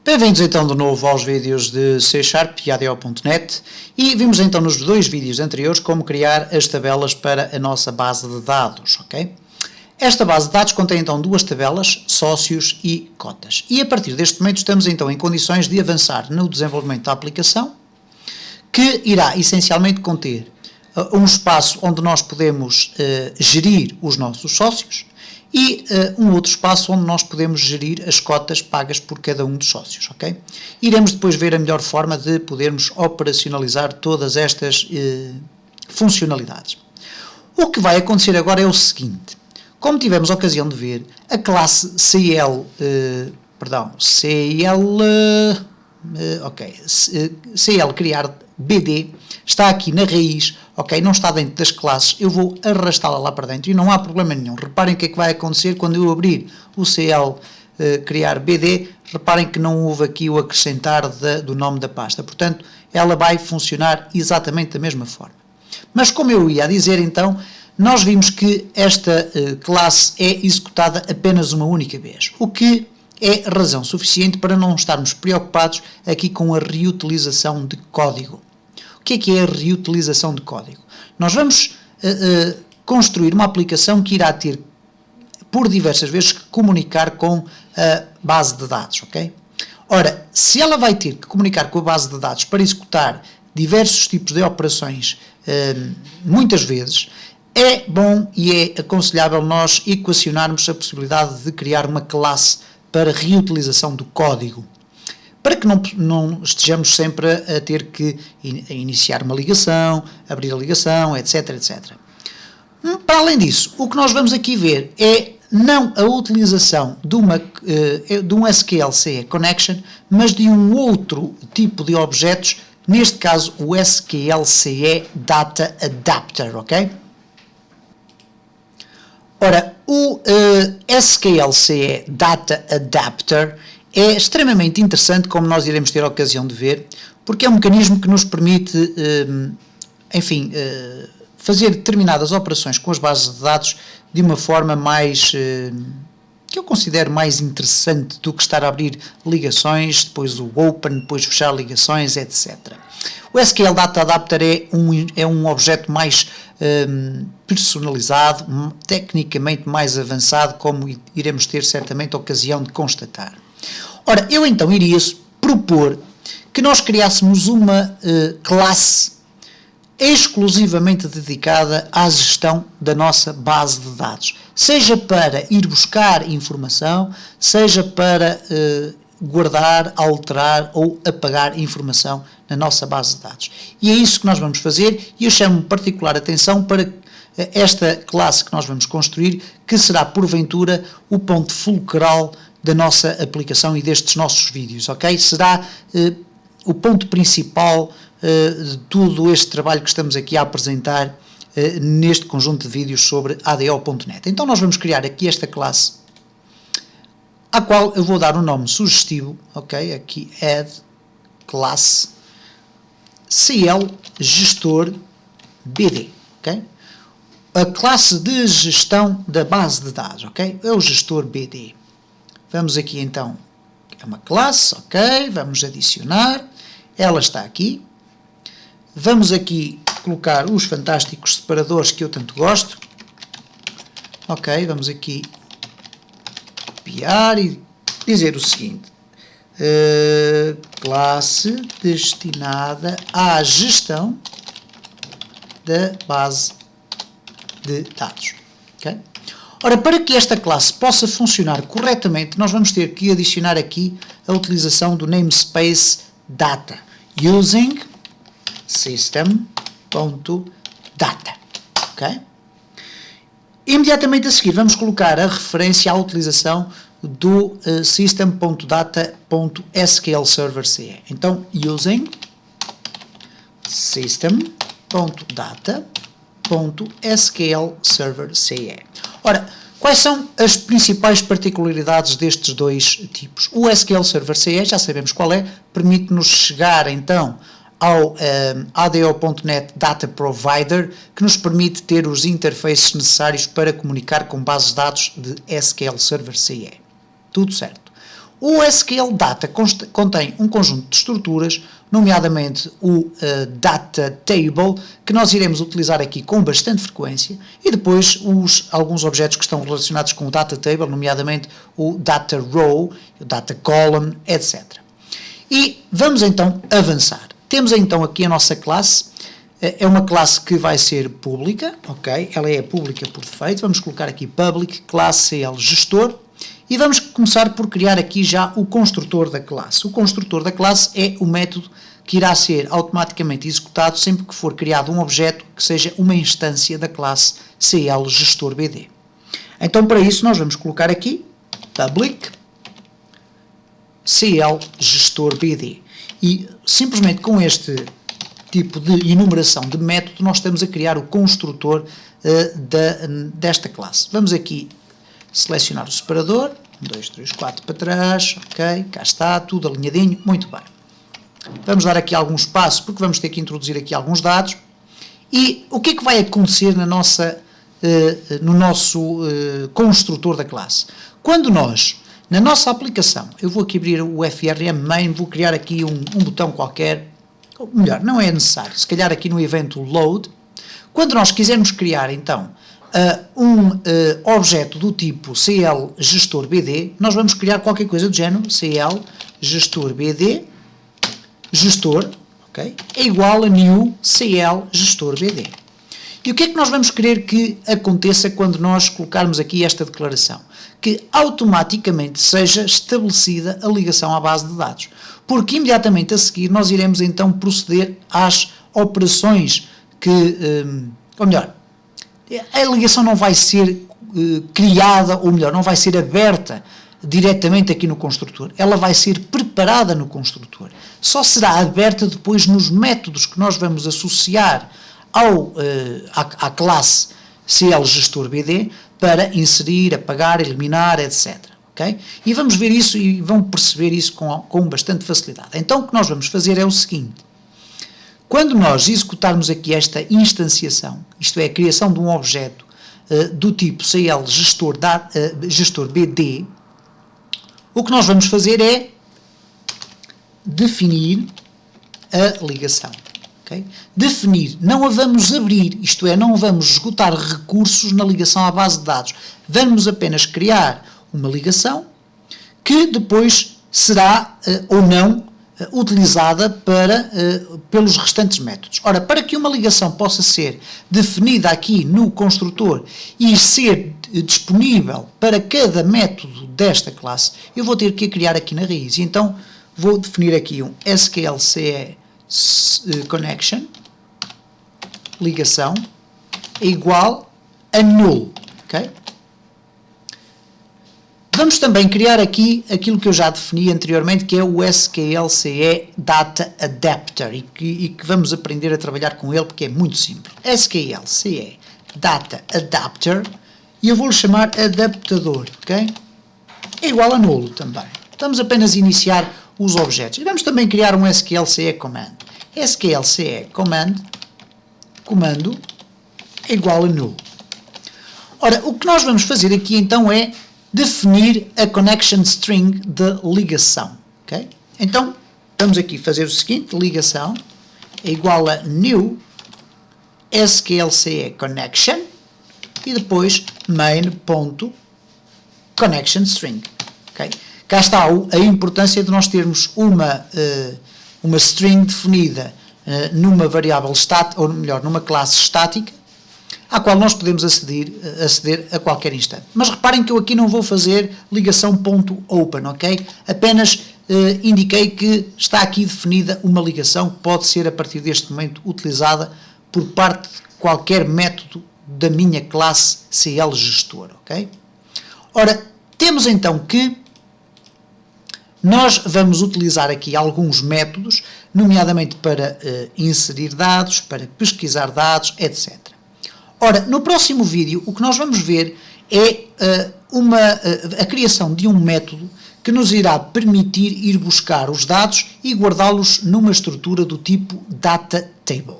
Bem-vindos então de novo aos vídeos de C# e ADO.NET e vimos então nos dois vídeos anteriores como criar as tabelas para a nossa base de dados, ok? Esta base de dados contém então duas tabelas, sócios e cotas. E a partir deste momento estamos então em condições de avançar no desenvolvimento da aplicação, que irá essencialmente conter um espaço onde nós podemos gerir os nossos sócios e um outro espaço onde nós podemos gerir as cotas pagas por cada um dos sócios, ok? Iremos depois ver a melhor forma de podermos operacionalizar todas estas funcionalidades. O que vai acontecer agora é o seguinte: como tivemos a ocasião de ver, a classe CL criar BD está aqui na raiz, ok? Não está dentro das classes. Eu vou arrastá-la lá para dentro e não há problema nenhum. Reparem o que é que vai acontecer quando eu abrir o CL criar BD. Reparem que não houve aqui o acrescentar do nome da pasta. Portanto, ela vai funcionar exatamente da mesma forma. Mas como eu ia dizer então, nós vimos que esta classe é executada apenas uma única vez, o que é razão suficiente para não estarmos preocupados aqui com a reutilização de código. O que é a reutilização de código? Nós vamos construir uma aplicação que irá ter por diversas vezes que comunicar com a base de dados, ok? Ora, se ela vai ter que comunicar com a base de dados para executar diversos tipos de operações muitas vezes, é bom e é aconselhável nós equacionarmos a possibilidade de criar uma classe para reutilização do código, para que não estejamos sempre a ter que iniciar uma ligação, abrir a ligação, etc, etc. Para além disso, o que nós vamos aqui ver é não a utilização de um SQL-CE Connection, mas de um outro tipo de objetos, neste caso o SQL-CE Data Adapter, ok? Ora, o SQL-CE Data Adapter é extremamente interessante, como nós iremos ter a ocasião de ver, porque é um mecanismo que nos permite, fazer determinadas operações com as bases de dados de uma forma mais, que eu considero mais interessante do que estar a abrir ligações, depois o open, depois fechar ligações, etc. O SQL Data Adapter é um objeto mais personalizado, tecnicamente mais avançado, como iremos ter certamente a ocasião de constatar. Ora, eu então iria propor que nós criássemos uma classe exclusivamente dedicada à gestão da nossa base de dados, seja para ir buscar informação, seja para guardar, alterar ou apagar informação na nossa base de dados. E é isso que nós vamos fazer, e eu chamo particular atenção para esta classe que nós vamos construir, que será porventura o ponto fulcral da nossa aplicação e destes nossos vídeos, ok? Será o ponto principal de todo este trabalho que estamos aqui a apresentar neste conjunto de vídeos sobre ADO.NET. Então nós vamos criar aqui esta classe, à qual eu vou dar um nome sugestivo, ok? Aqui add class CL gestor BD, ok? A classe de gestão da base de dados, ok? É o gestor BD. Vamos aqui então, é uma classe, ok? Vamos adicionar, ela está aqui. Vamos aqui colocar os fantásticos separadores que eu tanto gosto. Ok, vamos aqui copiar e dizer o seguinte: classe destinada à gestão da base de dados. Ok? Ora, para que esta classe possa funcionar corretamente, nós vamos ter que adicionar aqui a utilização do namespace data, using system.data. Ok? Imediatamente a seguir vamos colocar a referência à utilização do system.data.sqlserver.ce. Então, using system.data.sqlserver.ce. Ora, quais são as principais particularidades destes dois tipos? O SQL Server CE, já sabemos qual é, permite-nos chegar então ao ADO.NET Data Provider, que nos permite ter os interfaces necessários para comunicar com bases de dados de SQL Server CE. Tudo certo. O SQL Data contém um conjunto de estruturas, nomeadamente o Data Table, que nós iremos utilizar aqui com bastante frequência, e depois alguns objetos que estão relacionados com o Data Table, nomeadamente o Data Row, o Data Column, etc. E vamos então avançar. Temos então aqui a nossa classe, é uma classe que vai ser pública, ok? Ela é pública por defeito, vamos colocar aqui Public Class CL Gestor, e vamos começar por criar aqui já o construtor da classe. O construtor da classe é o método que irá ser automaticamente executado sempre que for criado um objeto que seja uma instância da classe CL Gestor BD. Então, para isso, nós vamos colocar aqui Public CL Gestor BD. E simplesmente com este tipo de enumeração de método, nós estamos a criar o construtor desta classe. Vamos aqui selecionar o separador, 1, 2, 3, 4 para trás, ok, cá está, tudo alinhadinho, muito bem. Vamos dar aqui alguns passos, porque vamos ter que introduzir aqui alguns dados. E o que é que vai acontecer no nosso construtor da classe? Quando nós, na nossa aplicação, eu vou aqui abrir o FRM Main, vou criar aqui um botão qualquer, ou melhor, não é necessário, se calhar aqui no evento Load, quando nós quisermos criar, então, objeto do tipo CL Gestor BD, nós vamos criar qualquer coisa do género CL Gestor BD Gestor, ok, é igual a New CL Gestor BD. E o que é que nós vamos querer que aconteça quando nós colocarmos aqui esta declaração? Que automaticamente seja estabelecida a ligação à base de dados, porque imediatamente a seguir nós iremos então proceder às operações ou melhor, a ligação não vai ser criada, ou melhor, não vai ser aberta diretamente aqui no construtor. Ela vai ser preparada no construtor. Só será aberta depois nos métodos que nós vamos associar à classe CL Gestor BD para inserir, apagar, eliminar, etc. Okay? E vamos ver isso e vão perceber isso com bastante facilidade. Então o que nós vamos fazer é o seguinte. Quando nós executarmos aqui esta instanciação, isto é, a criação de um objeto do tipo CL Gestor BD, o que nós vamos fazer é definir a ligação. Okay? Definir, não a vamos abrir, isto é, não vamos esgotar recursos na ligação à base de dados. Vamos apenas criar uma ligação que depois será ou não utilizada pelos restantes métodos. Ora, para que uma ligação possa ser definida aqui no construtor e ser disponível para cada método desta classe, eu vou ter que a criar aqui na raiz. Então, vou definir aqui um SQLCE connection, ligação, é igual a null, ok? Vamos também criar aqui aquilo que eu já defini anteriormente, que é o SQLCE Data Adapter, e que vamos aprender a trabalhar com ele, porque é muito simples. SQLCE Data Adapter, e eu vou-lhe chamar adaptador, ok? É igual a nulo também. Vamos apenas iniciar os objetos. E vamos também criar um SQLCE Command. SQLCE Command, comando, é igual a null. Ora, o que nós vamos fazer aqui então é definir a connection string de ligação, ok? Então, vamos aqui fazer o seguinte, ligação é igual a new SQLCE connection e depois main.connection string, ok? Cá está a importância de nós termos uma string definida numa variável estática, ou melhor, numa classe estática, à qual nós podemos aceder a qualquer instante. Mas reparem que eu aqui não vou fazer ligação.open, ok? Apenas indiquei que está aqui definida uma ligação que pode ser, a partir deste momento, utilizada por parte de qualquer método da minha classe CL Gestor, ok? Ora, temos então que nós vamos utilizar aqui alguns métodos, nomeadamente para inserir dados, para pesquisar dados, etc. Ora, no próximo vídeo, o que nós vamos ver é a criação de um método que nos irá permitir ir buscar os dados e guardá-los numa estrutura do tipo Data Table.